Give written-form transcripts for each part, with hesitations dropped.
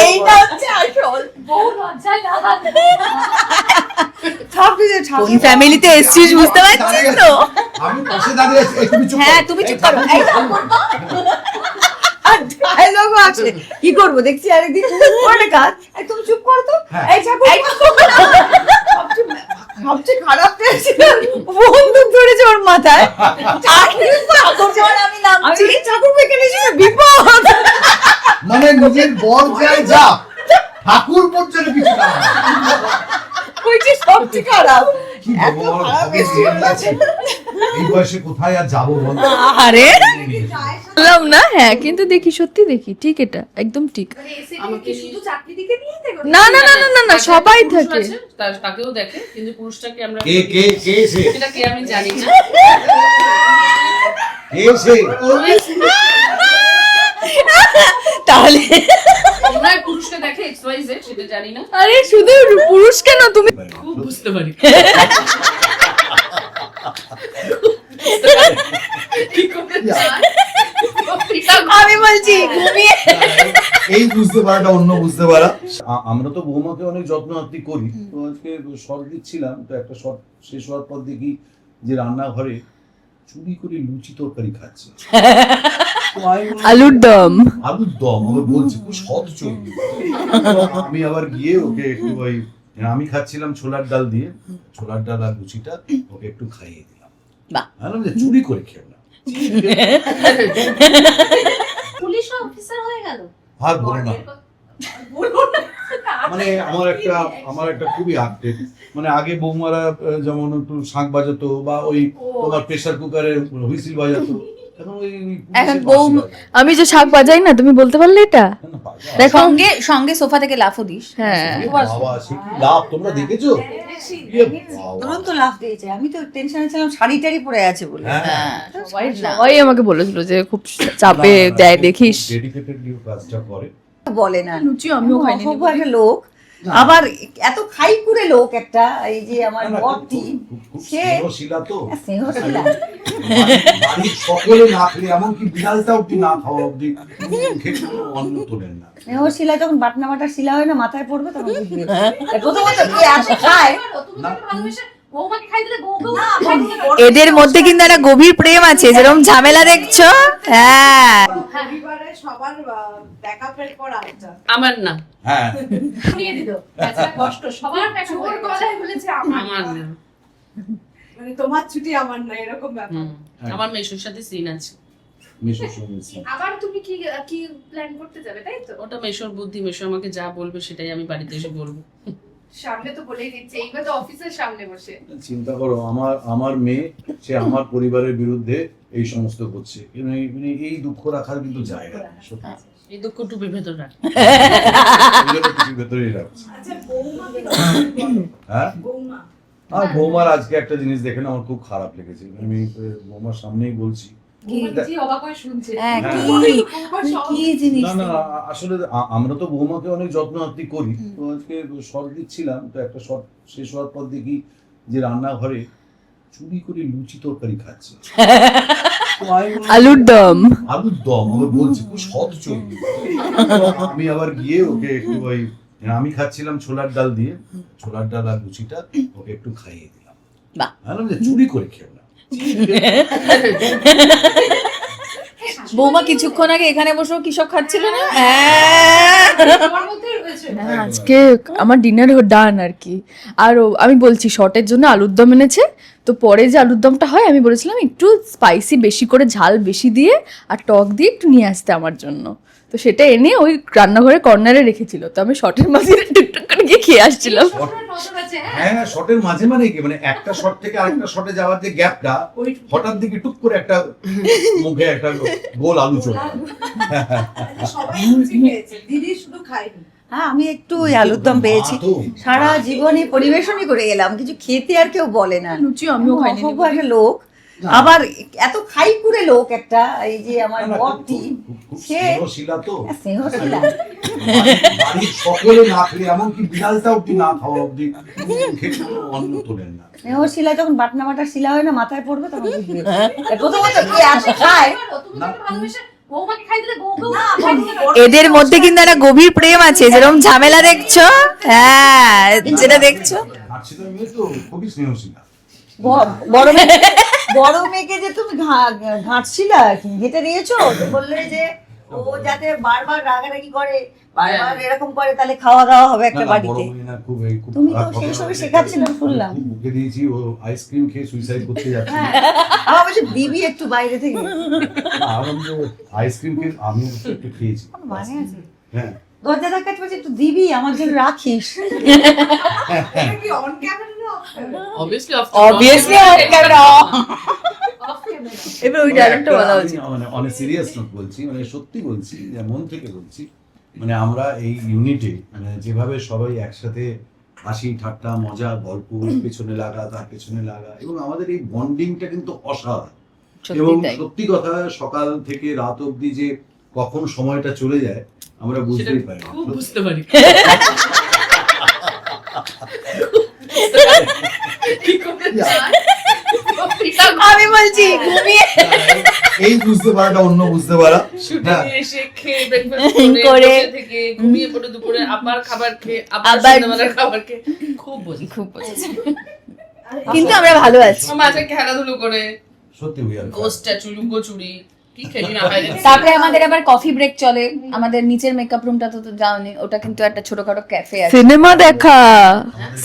এইটা হচ্ছে আসল বহু লজ্জায় না কোন ফ্যামিলিতে এসছিস বুঝতে পারছিস তো? আমি পাশে দাঁড়িয়ে আছি, তুমি চুপ হ্যাঁ তুমি চুপ করো। এই ডায়লগও আছে, কি করবো দেখছি আরেকদিন করে কাজ। এই তুমি চুপ করো তো। এই ঠাকুর সবচেয়ে খারাপ পেয়েছি, বন্দুক ধরেছে ওর মাথায়। আমি নামছি, ঠাকুর এখানে এসে বিপদ। মানে নিজের বর যায় যা, ঠাকুর পর্যন্ত কিছু না। ওইটা সবচেয়ে খারাপ। কি বলবো, আমার ভাগ্যে সিরিয়াল আছে। এই বয়সে কোথায় আর যাবো বল? আরে বললাম না, হ্যাঁ কিন্তু দেখি, সত্যি দেখি, ঠিক, এটা একদম ঠিক। আমাকে শুধু চাকরি দিকে নিয়ে দেখো না না না না না না, সবাই থাকে। তাকেও দেখে, কিন্তু পুরুষটাকে আমরা কে কে কে সে? সেটা কে আমি জানি না। কে সে? তাহলে তোমরা পুরুষকে দেখে XYZ সেটা জানি না। আরে শুধু পুরুষ কেন, তুমি খুব বুঝতে পারি। কি করে জান? আমি বলছি ঘুমিয়ে। এই বুঝতে পারাটা অন্য বুঝতে পারা। আমরা তো বৌমাকে অনেক যত্ন আত্তি করি। তো আজকে শর্ট দিচ্ছিলাম, তো একটা শর্ট শেষ হওয়ার পর দেখি যে রান্নাঘরে চুরি করে লুচি তরকারি খাচ্ছে। আলুর দম। আলুর দম আমি বলছি খুব সৎ চলবে। আমি আবার গিয়ে ওকে একটু ওই, আমি খাচ্ছিলাম ছোলার ডাল দিয়ে, ছোলার ডাল আর লুচিটা ওকে একটু খাইয়ে দিলাম। বাহ। বললাম যে চুরি করে খেও না। পুলিশ অফিসার হয়ে গেল। আর বলো না, মানে আমার একটা খুবই আপডেট, মানে আগে বৌমারা যেমন একটু শাঁখ বাজাতো বা ওই তোমার প্রেসার কুকারে হুইসেল বাজাতো, এখন আমি যে শাক বাজাই না, তুমি বলতে পারলে এটা? দেখ সঙ্গে সঙ্গে সোফা থেকে লাফও দিস। হ্যাঁ বাবা সে কি লাভ তোমরা দেখেছো? তুরন্ত লাফ দিয়েছে। আমি তো টেনশনে ছিলাম শাড়ি টাড়ি পরে আছে বলে। হ্যাঁ। সবাই আমাকে বলেছিল যে খুব চাপে দেয়, দেখিস। ডেডিকেটেডলি কাজটা করে। বলে না লুচি আমিও খাইনি। অসভ্য একটা লোক, আবার এত খাই করে লোক একটা, এই যে আমার বরটি সে স্নেহশীলা তো, স্নেহশীলা। বাড়ির সকলে না খেলে, এমনকি বিড়ালটা অব্দি না খাওয়া অব্দি খেতে অন্ন তোলেন না। স্নেহশীলা যখন বাটনা বাটার শিলা হয় না মাথায় পড়বে তখন বুঝবে। প্রথমত কে এত খায়, তুমি তাকে ভালোবেসে বৌমাকে খাই দিলে বউকেও এদের মধ্যে কিন্তু একটা গভীর প্রেম আছে, যেরকম ঝামেলা দেখছো। হ্যাঁ পরিবারে সবার ব্যাকআপের পর আরেকটা। আমার না, হ্যাঁ শুনিয়ে দিল। আচ্ছা কষ্ট সবার টাকা ওর গলায় বলেছে আমার আমার না। মানে তোমার ছুটি আমার না, এরকম ব্যাপার। আমার মেশুর সাথে সিন আছে। মিশর শুনেছি। আবার তুমি কি কি প্ল্যান করতে যাবে তাই তো? ওটা মেশুর বুদ্ধি, মেশু আমাকে যা বলবে সেটাই আমি বাড়িতে এসে বলবো। সামনে তো বলেই দিচ্ছে, এইবার তো অফিসের সামনে বসে। চিন্তা করো, আমার মেয়ে সে আমার পরিবারের বিরুদ্ধে এই সমস্ত করছে, মানে এই দুঃখ রাখার কিন্তু জায়গা নেই, সত্যি। এই দুঃখ টুপি ভেতর রাখ। এগুলো কিছু ভেতরেই রাখছে। আচ্ছা বৌমাকে বলো। হ্যাঁ, বৌমা আর বৌমার আজকে একটা জিনিস দেখে না আমার খুব খারাপ লেগেছে। আমি বৌমার সামনেই বলছি, জি অবাক হয়ে শুনছে। হ্যাঁ কি জিনিস। না না আসলে আমরা তো বৌমাকে অনেক যত্ন আত্তি করি। তো আজকে শর্ট দিচ্ছিলাম, তো একটা শর্ট শেষ হওয়ার পর দেখি যে রান্নাঘরে চুরি করে লুচি তরকারি খাচ্ছে। আলুর দম। আলুর দম আমি বলছি খুব সৎ চলবে। আমি আবার গিয়ে ওকে একটু ওই, আমি খাচ্ছিলাম ছোলার ডাল দিয়ে, ছোলার ডাল আর লুচিটা ওকে একটু খাইয়ে দিলাম। বাহ। বললাম যে চুরি করে খেও না। বৌমা কিছুক্ষণ আগে এখানে বসে কি সব খাচ্ছিল না? তোমার মধ্যেই রয়েছে। হ্যাঁ, আজকে আমার ডিনার ডান আর কি। আর আমি বলছি শর্টের জন্য আলুর দম এনেছে, তো পরে যে আলুর দমটা হয় আমি বলেছিলাম একটু স্পাইসি বেশি করে, ঝাল বেশি দিয়ে আর টক দিয়ে একটু নিয়ে আসতে আমার জন্য। তো সেটা এনে ওই রান্নাঘরে কর্নারে রেখেছিল, তো আমি শর্টের মাঝে টুকটুক করে গিয়ে খেয়ে আসছিলাম। হ্যাঁ শটের মাঝে মানে কি, মানে একটা শট থেকে আরেকটা শটে যাওয়ার যে গ্যাপটা, হঠাৎ দিকে টুক করে একটা মুখে একটা গোল আলু চলে গেল। সবাই লুচি খেয়েছে, দিদি শুধু খায়নি। হ্যাঁ আমি একটু ওই আলুর দম পেয়েছি, সারা জীবনে পরিবেশনই করে গেলাম, কিছু খেতে আর কেউ বলে না। লুচি আমিও খাইনি। অসভ্য একটা লোক, আবার এত খাই করে লোক একটা, এই যে আমার বরটি সে স্নেহশীলা তো, স্নেহশীলা। বাড়ির সকলে না খেলে, এমনকি বিড়ালটা অব্দি না খাওয়া অব্দি খেতে অন্ন তোলেন না। স্নেহশীলা যখন বাটনা বাটার শিলা হয় না মাথায় পড়বে তখন বুঝবে। প্রথমত কে এত খায়, তুমি তাকে ভালোবেসে বৌমাকে খাই দিলে বৌকেও না, খাই দিলে এদের মধ্যে কিন্তু একটা গভীর প্রেম আছে, যেরকম ঝামেলা দেখছো, হ্যাঁ যেটা দেখছো। হাসিদার মেয়ে তো খুবই স্নেহশীল। বড় মেয়েকে যে তুমি ঘাঁটছিলা ঘেটে দিয়েছো, তো বললে যে ও যাতে বারবার রাগারাগি করে, বারবার এরকম করে, তাহলে খাওয়া দাওয়া হবে একটা বাড়িতে। তুমি তো সেই সময় শেখাচ্ছিলাম, শুনলাম। মুখে দিয়েছি, ও আইসক্রিম খেয়ে সুইসাইড করতে যাচ্ছে। আমার বলছে দিবি একটু বাইরে থেকে। আইসক্রিম খেয়ে আমি একটু খেয়েছি। মানে আছে হ্যাঁ, দরজা ধাক্কাতে বলছে একটু দিবি আমার জন্য রাখিস। এটা কি অন ক্যামেরা না off camera? অবভিয়াসলি অবভিয়াসলি এবার ওই ডায়লগটা বলা আমি উচিত। মানে অনেক সিরিয়াস নোট বলছি, মানে সত্যি বলছি, যে মন থেকে বলছি, মানে আমরা এই ইউনিটে মানে যেভাবে সবাই একসাথে হাসি ঠাট্টা মজা গল্প পেছনে লাগা তার পেছনে লাগা, এবং আমাদের এই বন্ডিংটা কিন্তু অসাধারণ। এবং সত্যি তাই। সত্যি কথা, সকাল থেকে রাত অবধি যে কখন সময়টা চলে যায় আমরা বুঝতেই পারি না। খুব বুঝতে পারি কি করে যায়? আমি বলছি ঘুমিয়ে এই বুঝতে পারাটা অন্য বুঝতে পারা। শুটিং হ্যাঁ। এসে খেয়ে ব্রেকফাস্ট করে করে বসে থেকে ঘুমিয়ে পড়ে দুপুরে আবার খাবার খেয়ে আবার আবার সন্ধ্যাবেলার খাবার খেয়ে খুব বুঝি খুব বুঝেছি, কিন্তু আমরা ভালো আছি। মাঝে খেলাধুলো করে সত্যি উই আর গোস্ট স্ট্যাচু লুকোচুরি কি খেলি না খাই তারপরে আমাদের আবার কফি ব্রেক চলে, আমাদের নিচের মেকআপ রুমটা তো যাওনি, ওটা কিন্তু একটা ছোটখাটো ক্যাফে আছে, সিনেমা দেখা,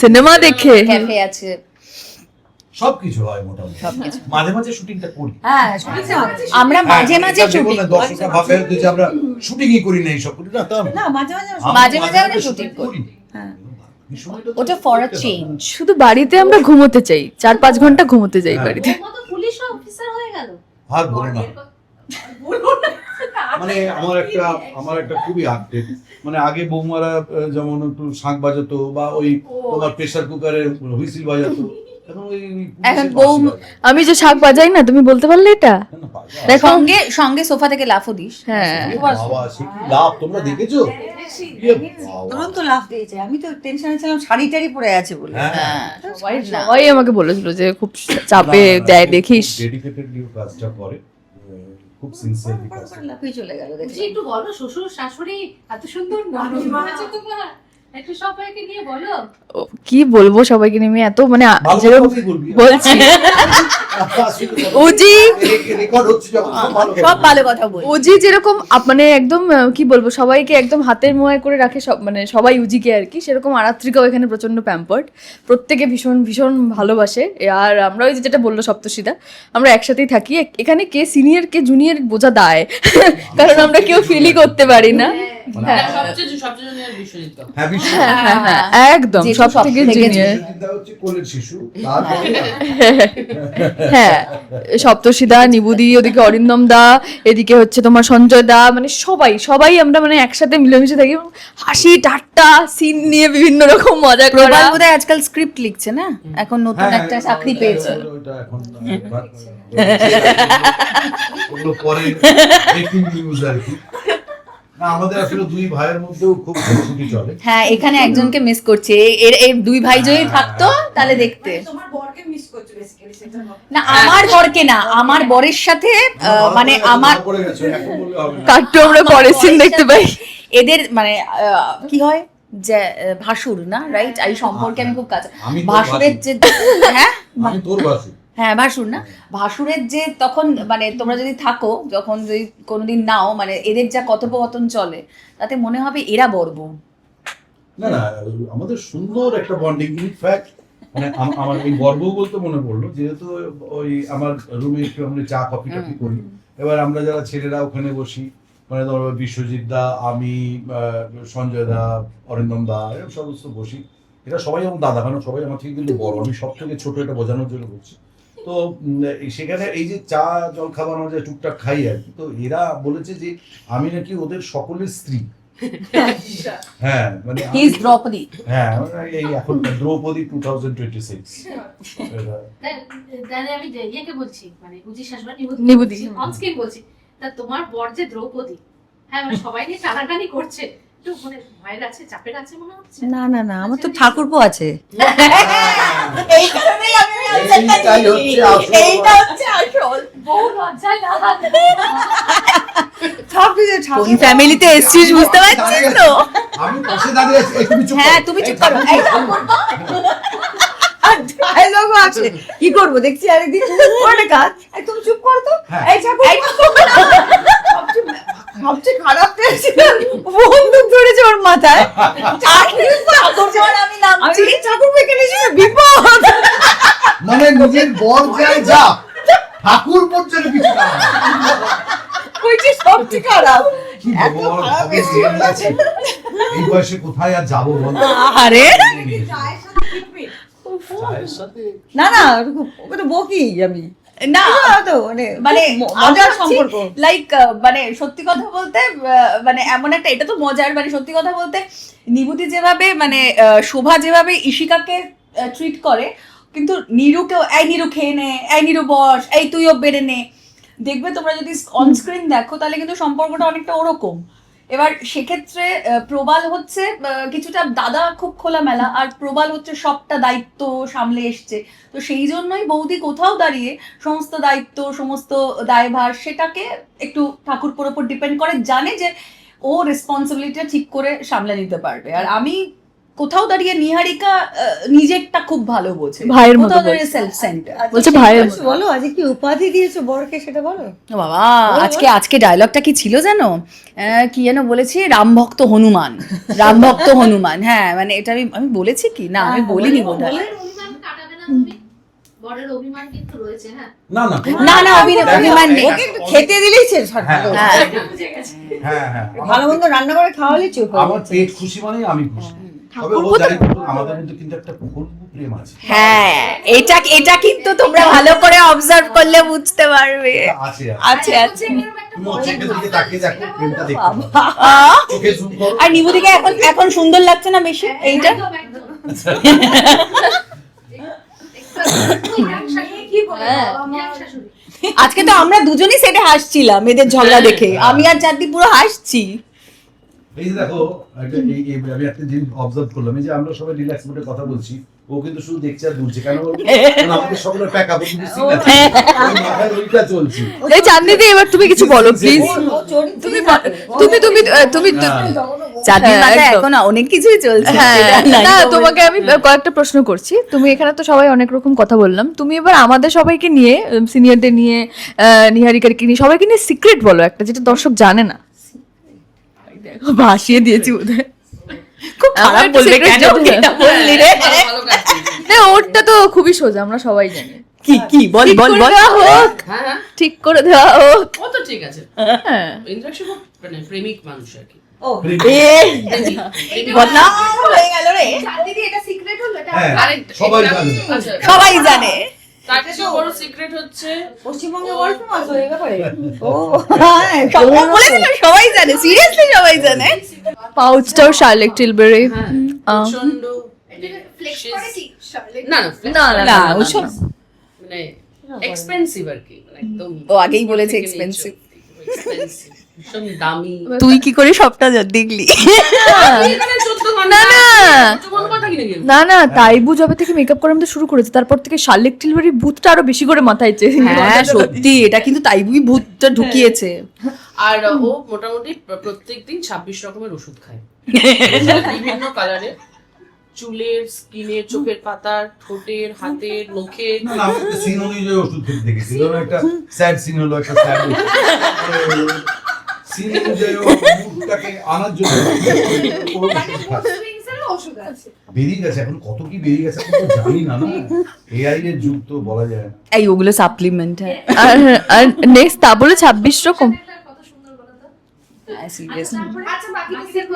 সিনেমা দেখে ক্যাফে আছে সবকিছু হয় মোটামুটি। মাঝে মাঝে শুটিংটা করি। হ্যাঁ আমরা মাঝে মাঝে শুটিং দর্শকরা ভাবে হয়তো যে আমরা শুটিংই করি না, এইসব করি না, তা না। না মাঝে মাঝে মাঝে মাঝে আমরা শুটিং করি, হ্যাঁ। এই সময়টা তো ওটা ফর আ করতে হবে। চেঞ্জ। শুধু বাড়িতে আমরা ঘুমোতে চাই, 4-5 ঘন্টা ঘুমোতে চাই হ্যাঁ। বাড়িতে। বৌমা তো পুলিশ অফিসার হয়ে গেল। আর বলো না, মানে আমার একটা খুবই আপডেট, মানে আগে বৌমারা যেমন একটু শাঁখ বাজাতো বা ওই তোমার প্রেসার কুকারের হুইসেল বাজাতো, এখন ওই পুলিশের এখন বাঁশি বৌ- বাজায়। আমি যে শাক বাজাই না, তুমি বলতে পারলে এটা? না, না, বাজায়। দেখো। সঙ্গে সঙ্গে সোফা থেকে লাফও দিস। হ্যাঁ, বাবা, সে কি লাভ তোমরা দেখেছো? ইয়ে বাবা। তুরন্ত লাফ দিয়েছে, আমি তো টেনশনে ছিলাম শাড়ি টাড়ি পরে আছে বলে। হ্যাঁ। সবাই আমাকে বলেছিল যে খুব চাপে দেয়, দেখিস। ডেডিকেটেডলি কাজটা করে, খুব সিনসিয়ারলি কাজ করে। লাফিয়ে চলে গেল বলছি, দেখি। একটু বলো শ্বশুর শাশুড়ি এত সুন্দর নরম আছে তোমার, একটু সবাইকে নিয়ে বলো। ও, কি বলবো সবাইকে নিয়ে, আমি এত মানে ভালো যেরকম কথাই বলবি। বলছি। ওজি রেকর্ড হচ্ছে যখন সব ভালো কথা। সব ভালো কথা বল। ওজি যেরকম মানে একদম কি বলবো, সবাইকে একদম হাতের মোয়ায় করে রাখে, সব মানে সবাই উজিকে আর কি, সেরকম আরাত্রিকাও এখানে প্রচন্ড প্যাম্পার্ড, প্রত্যেকে ভীষণ ভীষণ ভালোবাসে। আর আমরা ওই যে যেটা বললো সপ্তর্ষিদা, আমরা একসাথেই থাকি, এখানে কে সিনিয়র কে জুনিয়র বোঝা দায়, কারণ আমরা কেউ ফিলই করতে পারি না। হ্যাঁ সবচেয়ে জুনিয়র বিশ্বজিৎ দা। হ্যাঁ, বিশ্ব হ্যাঁ, একদম যেহেতু সব সব থেকে থেকে জুনিয়র। চিন্তা হচ্ছে কোলের শিশু, তারপরে হ্যাঁ, সপ্তর্ষিদা, নিবুদি, ওদিকে অরিন্দম দা, এদিকে হচ্ছে তোমার সঞ্জয় দা, মানে সবাই সবাই আমরা মানে একসাথে মিলেমিশে থাকি, এবং হাসি ঠাট্টা সিন নিয়ে বিভিন্ন রকম মজা করা। প্রবাল বোধহয় আজকাল স্ক্রিপ্ট লিখছে না, এখন নতুন হ্যাঁ, একটা চাকরি পেয়েছে। ওইটা এখন ওগুলো পরে ব্রেকিং নিউজ আর কি। না, আমাদের আসলে দুই ভাইয়ের মধ্যেও খুব খুনসুটি চলে। হ্যাঁ, এখানে একজনকে মিস করছে, এর দুই ভাই যদি থাকতো তাহলে দেখতে। তোমার বরকে মিস করছো বেসিক্যালি, সেটা ভাবো। না আমার বরকে না, আমার বরের সাথে মানে আমার পড়ে গেছে, এখন বললে হবে না। কাট্টু আমরা পরের সিন দেখতে পাই। এদের মানে কি হয় যে ভাসুর না, রাইট? এই সম্পর্কে আমি খুব কাছে। আমি তোর ভাসুরের যে হ্যাঁ আমি তোর বাসু। হ্যাঁ ভাসুর না, ভাসুরের যে তখন মানে তোমরা যদি থাকো, যখন যদি কোনোদিন নাও, মানে এদের যা কথোপকথন চলে, তাতে মনে হবে এরা বর্ব। না না, আমাদের সুন্দর একটা বন্ডিং। ইনফ্যাক্ট মানে আমার এই গর্ব বলতে মনে পড়লো, যেহেতু ওই আমার রুমে একটু আমরা চা কফি টফি করি, এবার আমরা যারা ছেলেরা ওখানে বসি, মানে ধরো বিশ্বজিৎ দা, আমি, সঞ্জয় দা, অরিন্দম দা, এরকম সমস্ত বসি, এরা সবাই আমার দাদা, কারণ সবাই আমার থেকে কিন্তু বড়, আমি সব থেকে ছোট, এটা বোঝানোর জন্য বলছি। তো সেখানে এই যে চা জল খাবার আমরা যে টুকটাক খাই আর কি, তো এরা বলেছে যে আমি নাকি ওদের সকলের স্ত্রী। হ্যাঁ, মানে হি ইজ দ্রৌপদী। হ্যাঁ, এই এখন দ্রৌপদী 2026। তাহলে আমি ইয়েকে বলছি, মানে উজি শাশুড়ি নিবুদি। অনস্ক্রিন বলছি, তা তোমার বর যে দ্রৌপদী, হ্যাঁ মানে সবাই নিয়ে টানাটানি করছে, একটু মানে ভয়ের আছে, চাপের আছে মনে হচ্ছে। না না না, আমার তো ঠাকুরপো আছে। এই কারণেই আমি এইটাই হচ্ছে আসল। এইটা হচ্ছে আসল। বহু লজ্জায় না কোন ফ্যামিলিতে এসেছিস বুঝতে পারছিস তো? আমি পাশে দাঁড়িয়ে আছি, এই তুমি চুপ হ্যাঁ করো। তুমি চুপ এই করো। ঠাকুর, এই আর ডায়লগও আছে, কি করবো দেখছি আরেকদিন করে কাজ, এই তুমি চুপ করো তো, হ্যাঁ। এই ঠাকুর সবচেয়ে খারাপ পেয়েছিল বন্দুক ধরেছে ওর মাথায়, আর আমি নামছি। আমি ঠাকুর পেকে নিয়েছি বিপদ। মানে নিজের বর যায় যা, ঠাকুর পর্যন্ত কিছু না। ওইটা সবচেয়ে খারাপ। কি এত বলবো, খারাপ ভগে এসেছিল। দিয়ে দিয়েছে। এই বয়সে কোথায় আর যাবো বল? আরে চায়ের সাথে খিটমিট। চায়ের সাথে না না ওকে তো বকি আমি, না তো মানে মানে মজার সম্পর্ক। লাইক মানে সত্যি কথা বলতে মানে এমন একটা, এটা তো মজার, মানে সত্যি কথা বলতে নিভূতি যেভাবে মানে শোভা যেভাবে ঈশিকাকে ট্রিট করে, কিন্তু নিরুকেও এই নিরু খেয়ে নে, এই নিরু বস, এই তুইও বেড়ে নে, দেখবে তোমরা যদি অন স্ক্রিন দেখো তাহলে কিন্তু সম্পর্কটা অনেকটা ওরকম। এবার সেক্ষেত্রে প্রবাল হচ্ছে কিছুটা দাদা খুব খোলামেলা, আর প্রবাল হচ্ছে সবটা দায়িত্ব সামলে এসছে, তো সেই জন্যই বৌদি কোথাও দাঁড়িয়ে সমস্ত দায়িত্ব সমস্ত দায়ভার সেটাকে একটু ঠাকুরপুর ওপর ডিপেন্ড করে, জানে যে ও রেসপন্সিবিলিটিটা ঠিক করে সামলে নিতে পারবে। আর আমি কোথাও দাঁড়িয়ে নিহারিকা নিজেরটা খুব ভালো বোঝে, ভাইয়ের মতো কোথাও দাঁড়িয়ে বলছে। Self centre. বলছে ভাইয়ের আচ্ছা, বলো আজকে কি উপাধি দিয়েছো বরকে সেটা বলো। বাবা আজকে ডায়লগটা কি ছিল জানো? কি যেন বলেছি, রামভক্ত হনুমান, রামভক্ত হনুমান। হ্যাঁ মানে এটা আমি বলেছি কি না, আমি বলিনি বোধহয়। বরের অভিমান কাটাবে না তুমি? বরের অভিমান কিন্তু রয়েছে, হ্যাঁ। না না না না অভিমান নেই। ওকে একটু খেতে দিলেই শেষ হয়। হ্যাঁ। হ্যাঁ বুঝে গেছি। হ্যাঁ হ্যাঁ ভালো মন্দ রান্না করে খাওয়ালে চুপ হয়ে আমার যাচ্ছে। পেট খুশি মানে আমি খুশি। তবে ও জানে আমাদের মধ্যে কিন্তু একটা ফুলবু প্রেম আছে। হ্যাঁ এটা কিন্তু তোমরা ভালো করে অবজার্ভ করলে বুঝতে পারবে। আছে আছে আছে। এরকম একটা তুমি বরের চোখের দিকে ভাব তাকিয়ে দেখো, সেটা প্রেমটা বলো। দেখতে পাবে। আহ, চোখে জুম করো। আর নিভূতিকে এখন সুন্দর লাগছে না বেশি এইটা? একদম, একদম। একটু young শাশুড়ি। কি বলে হ্যাঁ। বাবা মা? young শাশুড়ি। আজকে তো আমরা দুজনই সেটে হাসছিলাম এদের ঝগড়া দেখে, আমি আর চাঁদনি পুরো হাসছি। এই যে দেখো আমি একটা জিনিস অবজার্ভ করলাম, এই যে আমরা সবাই রিল্যাক্স মোডে কথা বলছি, ও কিন্তু শুধু দেখছে আর বলছে কেন বলবো? কারণ আমাদের সকলের প্যাক আপ কিন্তু সিন আছে, ওই মাথায় ওইটা চলছে। এই চাঁদনিদি এবার তুমি কিছু বলো প্লিজ। ও চরিত্র তুমি থাকে। তুমি তুমি তুমি চাঁদনির হ্যাঁ, মাথায় একদম। এখন অনেক কিছুই চলছে। হ্যাঁ সেটা নাই না তো তোমাকে আমি কয়েকটা প্রশ্ন করছি। তুমি এখানে তো সবাই অনেক রকম কথা বললাম, তুমি এবার আমাদের সবাইকে নিয়ে, সিনিয়রদের নিয়ে, নিহারিকারকে নিয়ে, সবাইকে নিয়ে সিক্রেট বলো একটা, যেটা দর্শক জানে না। দেখো ভাসিয়ে দিয়েছি বোধহয়। খুব খারাপ আমার একটা বলবে secret কেন যেটা- এটা বললি রে? ভালো ভালো কাজ করছিস। না ওরটা তো খুবই সোজা, আমরা সবাই জানি। কি বল ঠিক বল করে বল। দেওয়া হোক, হ্যাঁ হ্যাঁ ঠিক করে দেওয়া হোক। ও তো ঠিক আছে। হ্যাঁ ইন্দ্রাক্ষী খুব মানে প্রেমিক মানুষ আর কি। ও বদনাম হয়ে গেল রে। দিদি এটা সিক্রেট হলো এটা? হ্যাঁ, আরেকটা সবাই এটা- জানে। আচ্ছা, সবাই জানে। তার চেয়ে বড় সিক্রেট হচ্ছে পশ্চিমবঙ্গে বল ফেমাস হয়ে ব্যাপারে। ও হ্যাঁ, সবাই বলে দিল, সবাই জানে, সিরিয়াসলি সবাই জানে। পাউচটাও শার্লেট টিলবেরি। হ্যাঁ আহ। প্রচন্ড ফ্লেক্স করে কি শার্লেট? না না, না, না ওসব মানে এক্সপেন্সিভ আর কি, মানে একদম ও আগেই বলেছে থেকে এক্সপেন্সিভ। এক্সপেন্সিভ ভীষণ দামি। তুই কি করে সবটা দেখলি? এখানে 14 ঘন্টা না, না। 14 ঘন্টা কথা কিনে গেল। না না তাইবু যবে থেকে মেকআপ করা আমাদের শুরু করেছে, তারপর থেকে শার্লেট টিলবেরি ভূতটা আরো বেশি করে মাথায় চেয়ে। হ্যাঁ সত্যি, এটা কিন্তু তাইবুই ভূতটা ঢুকিয়েছে। আর ও মোটামুটি প্রত্যেকদিন 26 রকমের ওষুধ খায় বিভিন্ন কালারে, চুলের, স্কিনের, চোখের পাতার, ঠোঁটের, হাতের, নখের। না, আমি একটা সিন অনুযায়ী ওষুধ খেতে দেখেছি। ধরো একটা স্যাড সিন হলো, একটা স্যাড সিন অনুযায়ী ও মুডটাকে আনার জন্য ও ওষুধ খাচ্ছে। সুইংস এর ওষুধ আছে। বেরিয়ে গেছে, এখন কত কি বেরিয়ে গেছে এখন তো জানি না। না এআই এর যুগ তো বলা যায় না। এই ওগুলো সাপ্লিমেন্ট। হ্যাঁ আর নেক্সট তা বলে 26 রকম। কত সুন্দর বলো তো। সিরিয়াস। আচ্ছা বাকি সিক্রেট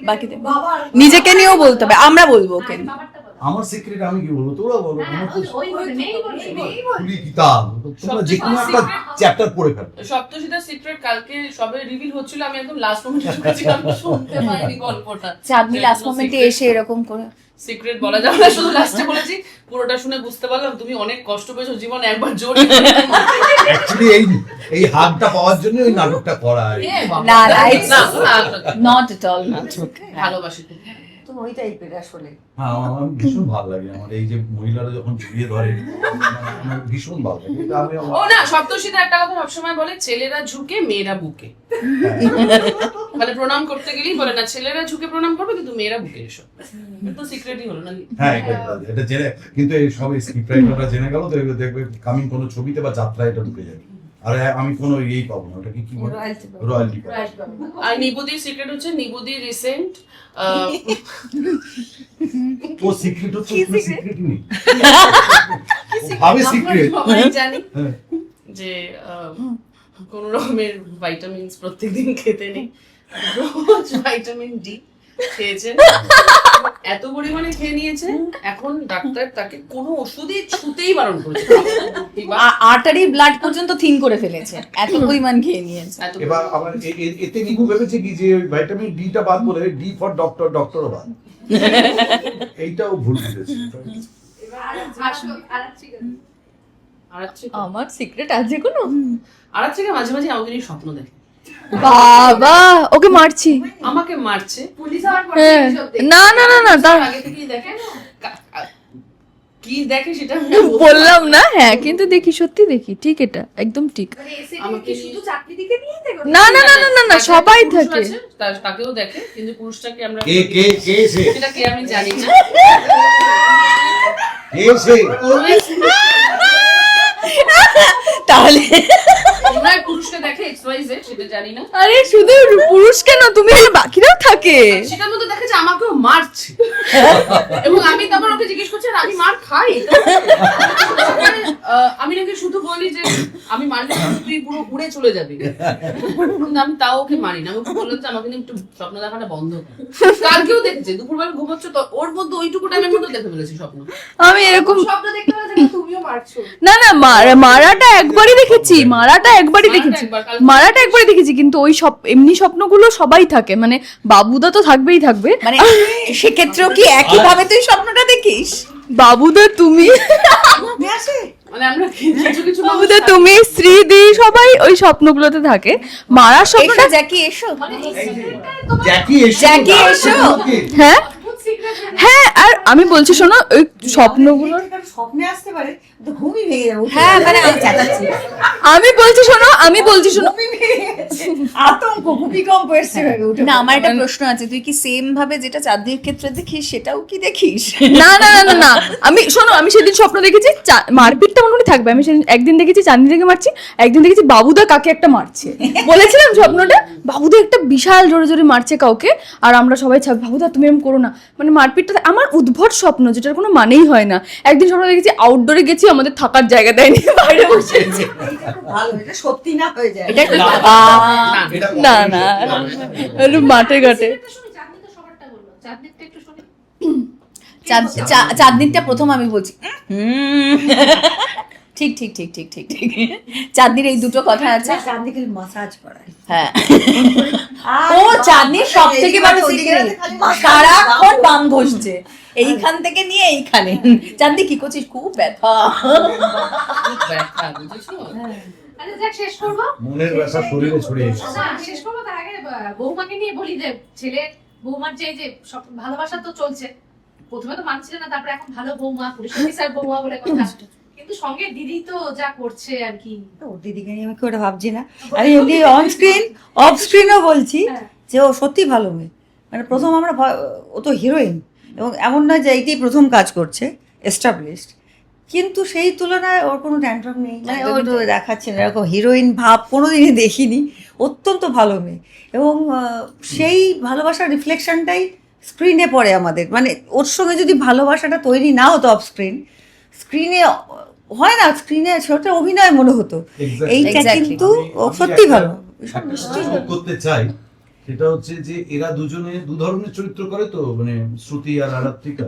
বাকিতে বাবা নিজেকে নিয়েও বলতে হবে, আমরা বলবো ওকে। বাবারটা বলো। আমার সিক্রেট আমি কি বলবো, তোরা বলো। হ্যাঁ, আমার তো ওই বলবে, মেয়েই বলবে, মেয়েই বলবে। খুলি কিতাব, তোমরা যে কোনো একটা চ্যাপ্টার পড়ে ফেলো। সপ্তশীদার সিক্রেট কালকে সবে রিভিল হচ্ছিল, আমি একদম লাস্ট মোমেন্টে ঢুকেছিলাম, শুনতে পাইনি গল্পটা। চাঁদনি লাস্ট মোমেন্টে এসে এরকম করে সিক্রেট বলা যাবে না, শুধু লাস্টে বলেছি। পুরোটা শুনে বুঝতে পারলাম তুমি অনেক কষ্ট পেয়েছো জীবনে, একবার জোর অ্যাকচুয়ালি এই হাতটা পাওয়ার জন্য ওই নাটকটা করা আর কি। না না না, ইটস না, না, নট এট অল নট। ভালোবাসি খুব। তুমি ওই টাইপের আসলে। হ্যাঁ, আমার ভীষণ ভালো লাগে আমার এই যে মহিলারা যখন ঝুলিয়ে ধরে, আমার ভীষণ ভালো লাগে। এটা আমি ও না, সপ্তর্ষিতে একটা কথা সবসময় বলে, ছেলেরা ঝুঁকে মেয়েরা বুকে। মানে প্রণাম করতে গেলেই বলে না ছেলেরা ঝুঁকে প্রণাম করবে কিন্তু মেয়েরা বুকে এসো। তো সিক্রেটই হলো না? হ্যাঁ, এটা জেনে, কিন্তু এই সব স্ক্রিপ্ট রাইটাররা জেনে গেল তো দেখবে কামিং কোনো ছবিতে বা যাত্রায় এটা ঢুকে যাবে, আর আমি কোনো ইয়েই পাবো না, ওটা কি বলে, রয়্যালটি পাবো। আর নিবুদির সিক্রেট হচ্ছে, নিবুদি রিসেন্ট ও সিক্রেট হচ্ছে, কোনো সিক্রেট নেই, ভাবে সিক্রেট। সবাই জানি হ্যাঁ। যে কোন রকমের ভাইটামিনস প্রত্যেকদিন খেতে নেই, রোজ ভিটামিন ডি খেয়েছেন, এত পরিমাণে খেয়ে নিয়েছে, এখন ডাক্তার তাকে কোনো ওষুধই ছুতেই বারণ করেছে। আর্টারি ব্লাড পর্যন্ত থিন করে ফেলেছে, এত পরিমাণ খেয়ে নিয়েছে। এবার আবার এতে নিকু ভেবেছে কি যে ভিটামিন ডি টা বাদ বলে ডি ফর ডক্টর, ডক্টরও বাদ, এইটাও ভুল করেছে। আমার সিক্রেট আছে কোনো? আর থেকে মাঝে মাঝে আমাকে নিয়ে স্বপ্ন দেখে, বাবা ওকে মারছি, আমাকে মারছে। পুলিশ হওয়ার পর হ্যাঁ। এইসব দেখে। না না না না তার আগে থেকেই দেখে, কি দেখে সেটা আমি বললাম না। হ্যাঁ কিন্তু দেখি, সত্যি দেখি, ঠিক, এটা একদম ঠিক। মানে এসে আমাকে কি শুধু চাকরি দিকে নিয়ে দেখো? না না না না না না, সবাই পুরুষ থাকে। আছে, তাকেও দেখে, কিন্তু পুরুষটাকে আমরা কে কে কে সে, সেটা কে আমি জানি না। কে সে, তাহলে তোমরা পুরুষকে দেখে XYZ সেটা জানি না, আরে শুধু পুরুষ কেন, তুমি বাকিরাও থাকে। সেটার মধ্যে দেখে যে আমাকেও মারছে, এবং আমি তারপর ওকে জিজ্ঞেস করছি আর আমি মার খাই? আমি নাকি শুধু বলি যে আমি মারলে তুই পুরো উড়ে চলে যাবি, কিন্তু আমি তাও ওকে মারি না। আমি ওকে বললাম যে আমাকে নিয়ে একটু স্বপ্ন দেখাটা বন্ধ কর। কালকেও দেখেছে, দুপুরবেলা ঘুমোচ্ছ তো ওর মধ্যে ওইটুকু টাইমের মধ্যে দেখে ফেলেছি স্বপ্ন। আমি এরকম স্বপ্ন দেখতে পাচ্ছ না, তুমিও মারছো। না না, মারাটা একবারই দেখেছি, মারাটা একবারই দেখেছি, মারাটা একবারই দেখেছি, কিন্তু ওই সব এমনি স্বপ্নগুলো সবাই থাকে, মানে বাবুদা তো থাকবেই থাকবে, মানে সেক্ষেত্রেও কি একই ভাবে তুই স্বপ্নটা দেখিস? বাবুদা তুমি, আসে মানে আমরা কিছু কিছু বাবুদা তুমি, শ্রীদি, সবাই ওই স্বপ্নগুলোতে থাকে। মারার স্বপ্নটা, এসো জ্যাকি এসো। মানে এই secret-টাই তোমার জ্যাকি এসো, জ্যাকি এসো। হ্যাঁ অদ্ভুত secret জানো? হ্যাঁ, আর আমি বলছি শোনো, ওই স্বপ্নগুলো স্বপ্নে আসতে পারে, তো ঘুমই ভেঙে যাবে। হ্যাঁ, মানে আমি চেঁচাচ্ছি, আমি বলছি শোনো, আমি বলছি শোনো, ঘুমই ভেঙে গেছে, আতঙ্ক, ভূমিকম্প এসছে ভেবে উঠে। না, আমার একটা প্রশ্ন আছে, তুই কি সেম ভাবে যেটা চাঁদনির ক্ষেত্রে দেখিস সেটাও কি দেখিস? না না না না না, আমি শোনো, আমি সেদিন স্বপ্ন দেখেছি মারপিটটা মনে থাকবে। আমি সেদিন একদিন দেখেছি চাঁদনি থেকে মারছি, একদিন দেখেছি বাবুদা কাকে একটা মারছে। বলেছিলাম স্বপ্নটা, বাবুদা একটা বিশাল জোরে জোরে মারছে কাউকে, আর আমরা সবাই বাবুদা তুমি এরকম করো না, মানে মারপিটটা আমার উদ্ভট স্বপ্ন, যেটার কোনো মানেই হয় না। একদিন স্বপ্ন দেখেছি আউটডোরে গেছি, আমাদের থাকার জায়গা দেয়নি, বাইরে বসে আছি। এইটা খুব ভালো, এটা সত্যি না হয়ে যায়। এটা না না, একটু মাঠে ঘাটে। secret-টা শুনি, চাঁদনি তো সবারটা বললো, চাঁদনিরটা একটু শুনি। চাঁদনিরটা প্রথম আমি বলছি। ঠিক ঠিক ঠিক ঠিক ঠিক ঠিক, চাঁদনির এই দুটো কথা আছে। চাঁদনিকে মাসাজ করায়। হ্যাঁ, আর ও চাঁদনির সব থেকে বড় ওদিকে সিক্রেট, খালি মাথা সারাক্ষণ বাম ঘষছে, এইখান থেকে নিয়ে এইখানে। চাঁদনি কি করছিস? খুব ব্যথা। ব্যথা, বুঝেছো? আচ্ছা যাক, শেষ করবো। মনের ব্যথা শরীরে ছড়িয়ে এসেছে। না, শেষ করবো তার আগে বৌমাকে নিয়ে বলি যে ছেলে বৌমার যে ভালোবাসা তো চলছে, প্রথমে তো মানছিল না, তারপরে এখন ভালো বৌমা, পুলিশ অফিসার বৌমা বলে কথা, কিন্তু সঙ্গে দিদি তো যা করছে আর কি। ওর দিদিকে নিয়ে আমি খুব একটা ভাবছি না, আমি এমনি অন স্ক্রিন অফ স্ক্রিনও বলছি হ্যাঁ। যে ও সত্যি ভালো মেয়ে। মানে প্রথম আমরা ও তো হিরোইন, এবং এমন নয় যে এইটাই প্রথম কাজ করছে, এস্টাবলিশড, কিন্তু সেই তুলনায় ওর কোনো ট্যান্ট্রাম নেই, মানে ও তো দেখাচ্ছে না এরকম হিরোইন ভাব কোনোদিনই দেখিনি। অত্যন্ত ভালো মেয়ে, এবং সেই ভালোবাসার রিফ্লেকশনটাই স্ক্রিনে পড়ে আমাদের। মানে ওর সঙ্গে যদি ভালোবাসাটা তৈরি না হতো অফ স্ক্রিন, স্ক্রিনে হয় না, স্ক্রিনে সেটা অভিনয় মনে হতো। Exactly. এইটা Exactly. কিন্তু ও আমি সত্যি একটা- ভালো। একটা যোগ করতে চাই, সেটা হচ্ছে যে এরা দুজনে দু ধরনের চরিত্র করে তো, মানে শ্রুতি আর আরাত্রিকা,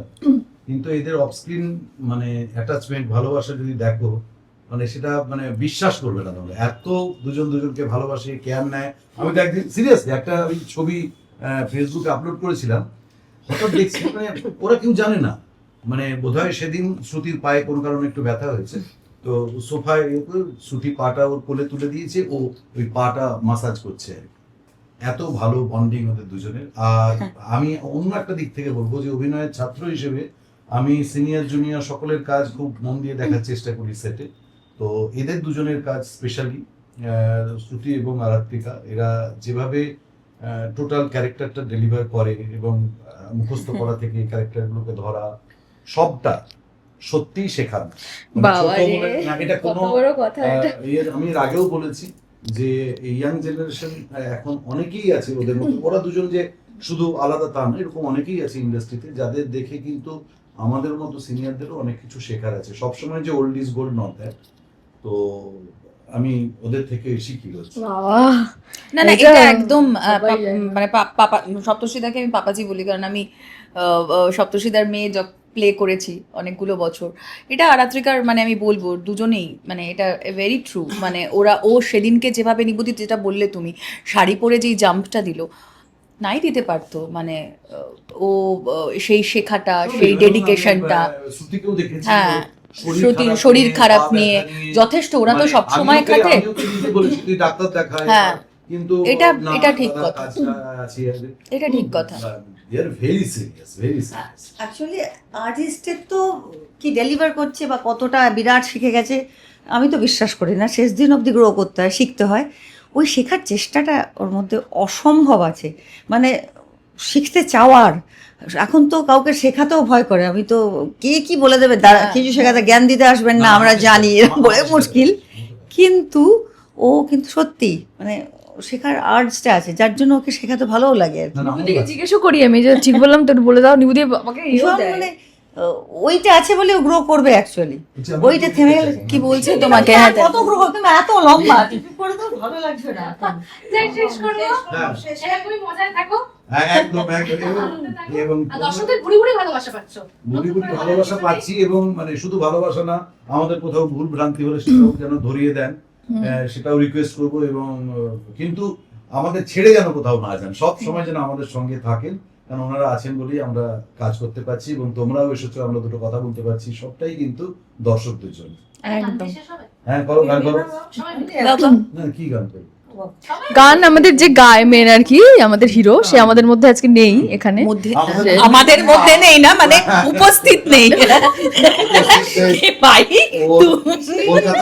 কিন্তু এদের অফ স্ক্রিন মানে অ্যাটাচমেন্ট, ভালোবাসা যদি দেখো, মানে সেটা মানে বিশ্বাস করবে না তোমরা, এত দুজন দুজনকে ভালোবাসে, কেয়ার নেয়। আমি তো একদিন সিরিয়াসলি একটা ওই ছবি ফেসবুকে আপলোড করেছিলাম, হঠাৎ দেখছি মানে ওরা কেউ জানে না, মানে বোধহয় সেদিন শ্রুতির পায়ে কোনো কারণে একটু ব্যথা হয়েছে, তো সোফায় শ্রুতি পাটা ওর কোলে তুলে দিয়েছে, ও ওই পাটা মাসাজ করছে। এত ভালো বন্ডিং ওদের দুজনের। আর আমি অন্য একটা দিক থেকে বলবো যে অভিনয়ের ছাত্র হিসেবে আমি সিনিয়র জুনিয়র সকলের কাজ খুব মন দিয়ে দেখার চেষ্টা করি সেটে। তো এদের দুজনের কাজ স্পেশালি শ্রুতি এবং আরাত্রিকা, এরা যেভাবে টোটাল ক্যারেক্টারটা ডেলিভার করে এবং মুখস্থ করা থেকে ক্যারেক্টারগুলোকে ধরা, সবটা সত্যিই শেখার। বাবা রে, এটা কত কোনো বড় কথা এটা। আমি এর আগেও বলেছি যে ইয়াং জেনারেশন এখন অনেকেই আছে ওদের মধ্যে, ওরা দুজন যে শুধু আলাদা তা না, এরকম অনেকেই আছে ইন্ডাস্ট্রিতে যাদের দেখে কিন্তু আমাদের মতো সিনিয়রদেরও অনেক কিছু শেখার আছে। সবসময় যে old is gold not that. তো আমি ওদের থেকে শিখি হচ্ছে। বাবা, না না, এটা এটা একদম সবাই জানে। মানে পাপা সপ্তর্ষিদাকে আমি পাপাজি বলি, কারণ আমি সপ্তর্ষিদার মেয়ে প্লে করেছি অনেকগুলো বছর। এটা আরাত্রিকার মানে আমি বলবো দুজনেই মানে এটা ভেরি ট্রু। মানে ও সেদিনকে যেভাবে নিবুতি যেটা বললে তুমি, শাড়ি পরে যেই জাম্পটা দিল, নাই দিতে পারতো। মানে ও সেই শেখাটা, সেই ডেডিকেশনটা, শ্রুতিকেও দেখেছি হ্যাঁ, শরীর শরীর খারাপ পা নিয়ে ব্যথা নিয়ে, যথেষ্ট, ওরা তো মানে সব সময় আমিও খাটে। তো নিজে বলেছি তুই ডাক্তার দেখায়, হ্যাঁ, কিন্তু না, এটা ঠিক দাদা কথা। কাজটা আছে। এটা ঠিক কথা। They are very serious, very serious. Actually আর্টিস্টের তো কি ডেলিভার করছে বা কতটা বিরাট শিখে গেছে আমি তো বিশ্বাস করি না। শেষ দিন অবধি গ্রো করতে হয়, শিখতে হয়। ওই শেখার চেষ্টাটা ওর মধ্যে অসম্ভব আছে, মানে শিখতে চাওয়ার। এখন তো কাউকে শেখাতেও ভয় করে। আমি তো কে কি বলে দেবে, কিছু শেখাতে জ্ঞান দিতে আসবেন না, আমরা জানি, এরকম বলে মুশকিল। কিন্তু ও কিন্তু সত্যি মানে শেখার আর্টসটা আছে, যার জন্য ওকে শেখাতে ভালোও লাগে আর কি। না, না, নিবুদিকে জিজ্ঞেসও করি আমি যে ঠিক বললাম তো, একটু বলে দাও। নিবুদি আমাকে ভীষণ মানে ওইটা আছে বলে ও গ্রো করবে অ্যাকচুয়ালি। ওইটা থেমে গেলে কি বলছে তোমাকে? হ্যাঁ, কত গ্রো করবে, তুমি এত লম্বা টিপি করে তো ভালো লাগবে না। যাই, শেষ করবো। হ্যাঁ। এরকমই মজায় থাকো। হ্যাঁ, একদম একদম। এবং আর দর্শকদের ভুড়ি ভুড়ি ভালোবাসা পাচ্ছ। বুড়ি বুড়ি ভালোবাসা পাচ্ছি, এবং মানে শুধু ভালোবাসা না, আমাদের কোথাও ভুল ভ্রান্তি হলে সেটাও যেন ধরিয়ে দেন, সেটাও রিকোয়েস্ট করবো। এবং কিন্তু আমাদের ছেড়ে যেন কোথাও না যান, সব সময় যেন আমাদের সঙ্গে থাকেন, কারণ ওনারা আছেন বলেই আমরা কাজ করতে পারছি এবং তোমরাও এসেছো, আমরা দুটো কথা বলতে পারছি, সবটাই কিন্তু দর্শকদের জন্য। একদম। শেষ হবে? হ্যাঁ, করো, গান করো। সবাই মিলে। না, কি গান করো? গান আমাদের যে গায় মেন আর কি, আমাদের হিরো, সে আমাদের মধ্যে আজকে নেই এখানে। আমাদের মধ্যে নেই না, মানে উপস্থিত নেই ভাই।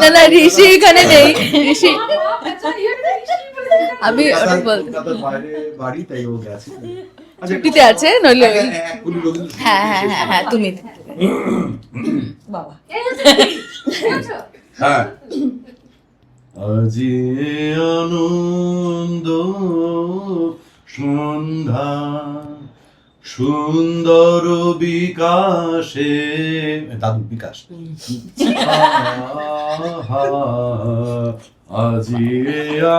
না না, ঋষি এখানে নেই। ঋষি, আমি ওটা বলতে, কলকাতার বাইরে বাড়ি, তাই ও গেছে। আচ্ছা, ছুটিতে আছে, নইলে ওই- এক কুলি রবীন্দ্র সঙ্গীত হ্যাঁ হ্যাঁ হ্যাঁ হ্যাঁ, তুমি বাবা এই হচ্ছে কি? বুঝেছো? হ্যাঁ। আজি আনন্দ সন্ধ্যা সুন্দর বিকাশে, দাদু বিকাশ। আহা, আজি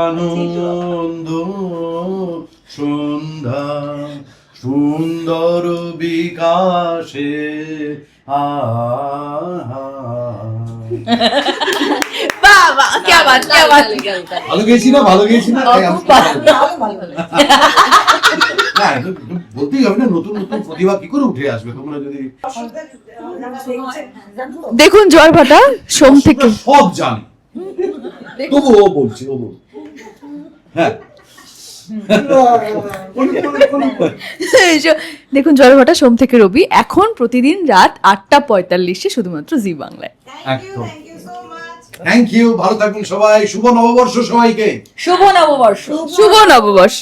আনন্দ সন্ধ্যা সুন্দর বিকাশে, আহা। বাবা, क्या बात, क्या बात। ভালো গেছি না, ভালো গেছি না, তাই আমি- ভালো ভালো ভালো। না, এটা বলতেই হবে না, নতুন নতুন প্রতিভা কি করে উঠে আসবে তোমরা যদি জানো তো? দেখুন জয় ভাটা সোম থেকে। সব জানি, তবু ও বলছে, ও বলছে। হ্যাঁ, দেখুন জয় ভাটা সোম থেকে রবি, এখন প্রতিদিন রাত 8:45 শুধুমাত্র জি বাংলায়। একদম। থ্যাংক ইউ, ভালো থাকুন সবাই, শুভ নববর্ষ সবাইকে। শুভ নববর্ষ। শুভ নববর্ষ।